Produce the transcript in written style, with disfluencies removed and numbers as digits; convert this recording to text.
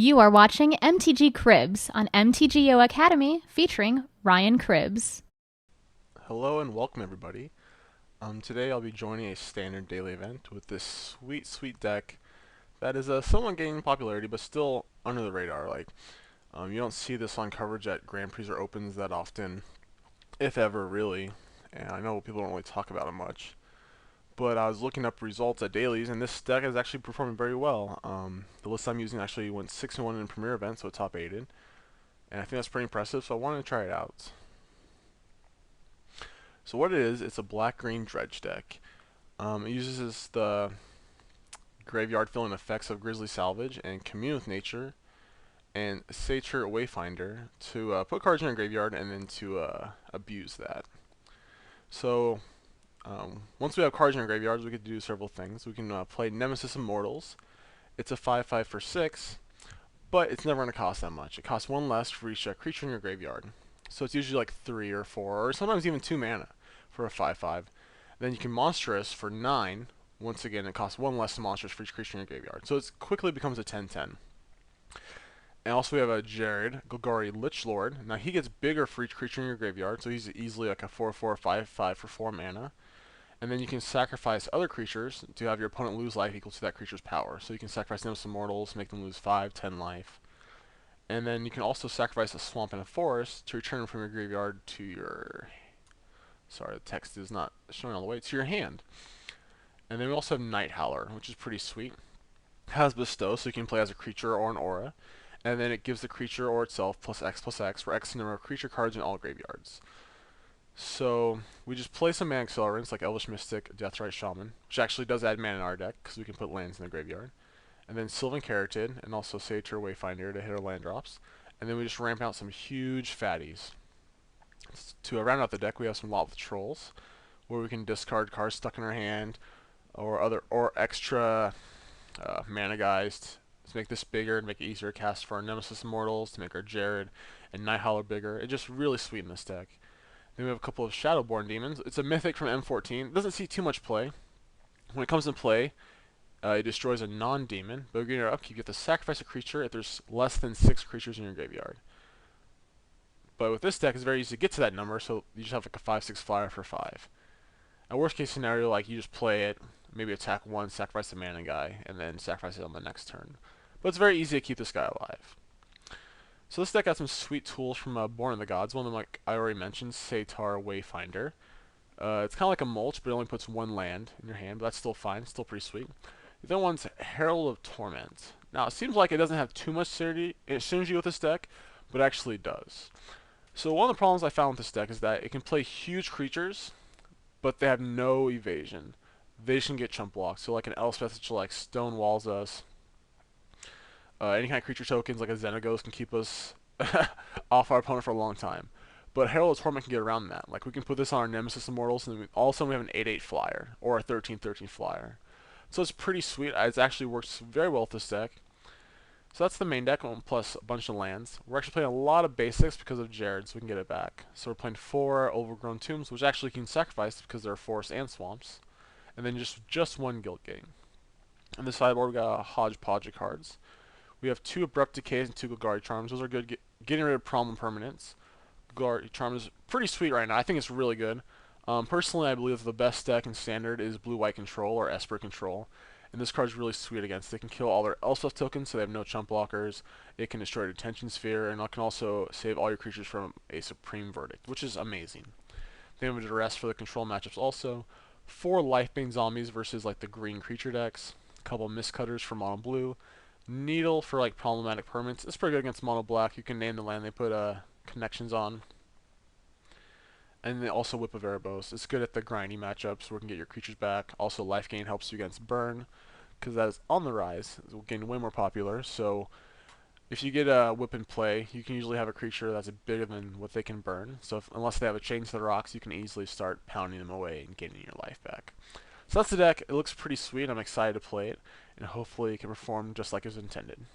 You are watching MTG Cribs on MTGO Academy featuring RYANCRABBS. Hello and welcome everybody. Today I'll be joining a standard daily event with this sweet deck that is somewhat gaining popularity but still under the radar. You don't see this on coverage at Grand Prix or Opens that often, if ever really, and I know people don't really talk about it much. But I was looking up results at dailies, and this deck is actually performing very well. The list I'm using actually went 6-1 in Premier event, so it top 8'd, and I think that's pretty impressive, so I wanted to try it out. So what it is, it's a black-green Dredge deck. It uses the graveyard filling effects of Grizzly Salvage and Commune with Nature and Satyr Wayfinder to put cards in your graveyard and then to abuse that. So once we have cards in our graveyards, we can do several things. We can play Nemesis Immortals. It's a 5/5 for 6, but it's never going to cost that much. It costs 1 less for each creature in your graveyard. So it's usually like 3 or 4, or sometimes even 2 mana for a 5/5. Then you can Monstrous for 9. Once again, it costs 1 less Monstrous for each creature in your graveyard. So it quickly becomes a 10/10. And also we have a Jared, Golgari Lichlord. Now he gets bigger for each creature in your graveyard, so he's easily like a 4/4, 5/5 for 4 mana. And then you can sacrifice other creatures to have your opponent lose life equal to that creature's power. So you can sacrifice Nemesis Immortals, make them lose 5, 10 life. And then you can also sacrifice a swamp and a forest to return them from your graveyard to your... Sorry, the text is not showing all the way. To your hand. And then we also have Night Howler, which is pretty sweet. It has Bestow, so you can play as a creature or an aura. And then it gives the creature or itself +X for X number of creature cards in all graveyards. So we just play some mana accelerants like Elvish Mystic, Deathrite Shaman, which actually does add mana in our deck because we can put lands in the graveyard. And then Sylvan Carotid and also Satyr Wayfinder to hit our land drops. And then we just ramp out some huge fatties. To round out the deck, we have some Lot with Trolls, where we can discard cards stuck in our hand, or extra mana guys to make this bigger and make it easier to cast for our Nemesis Immortals, to make our Jared and Night Howler bigger. It just really sweetens this deck. Then we have a couple of Shadowborn Demons. It's a mythic from M14. It doesn't see too much play. When it comes in play, it destroys a non-demon. But during your upkeep, you get to sacrifice a creature if there's less than 6 creatures in your graveyard. But with this deck, it's very easy to get to that number, so you just have like a 5/6 flyer for 5. A worst case scenario, like you just play it, maybe attack 1, sacrifice the mana guy, and then sacrifice it on the next turn. But it's very easy to keep this guy alive. So this deck got some sweet tools from Born of the Gods. One of them, like I already mentioned, Satyr Wayfinder. It's kind of like a mulch, but it only puts 1 land in your hand, but that's still fine, still pretty sweet. The other one's Herald of Torment. Now, it seems like it doesn't have too much synergy with this deck, but it actually does. So one of the problems I found with this deck is that it can play huge creatures, but they have no evasion. They just can get chump blocked. So like an Elspeth that like stone walls us. Any kind of creature tokens like a Xenagos can keep us off our opponent for a long time. But Herald of Torment can get around that. Like we can put this on our Nemesis Immortals, and then all of a sudden we have an 8/8 flyer or a 13/13 flyer. So it's pretty sweet. It actually works very well with this deck. So that's the main deck, plus a bunch of lands. We're actually playing a lot of basics because of Jared, so we can get it back. So we're playing 4 Overgrown Tombs, which actually can sacrifice because they're forests and swamps. And then just 1 Guild Gate. On the sideboard, we got a hodgepodge of cards. We have 2 Abrupt Decays and 2 Golgari Charms. Those are good getting rid of problem permanents. Golgari Charm is pretty sweet right now. I think it's really good. Personally, I believe the best deck in Standard is Blue-White Control or Esper Control. And this card's really sweet against it. It can kill all their Elspeth tokens, so they have no chump blockers. It can destroy Detention Sphere, and it can also save all your creatures from a Supreme Verdict, which is amazing. Then we have Duress for the control matchups also. 4 Lifebane Zombies versus like the green creature decks. A couple Mistcutters for mono blue. Needle for like problematic permanents. It's pretty good against mono black. You can name the land they put connections on. And then also Whip of Erebos. It's good at the grindy matchups where we can get your creatures back. Also, life gain helps you against burn, because that is on the rise. It will gain way more popular. So if you get a Whip in play, you can usually have a creature that's bigger than what they can burn. So unless they have a Chain to the Rocks, you can easily start pounding them away and gaining your life back. So that's the deck. It looks pretty sweet. I'm excited to play it, and hopefully it can perform just like it was intended.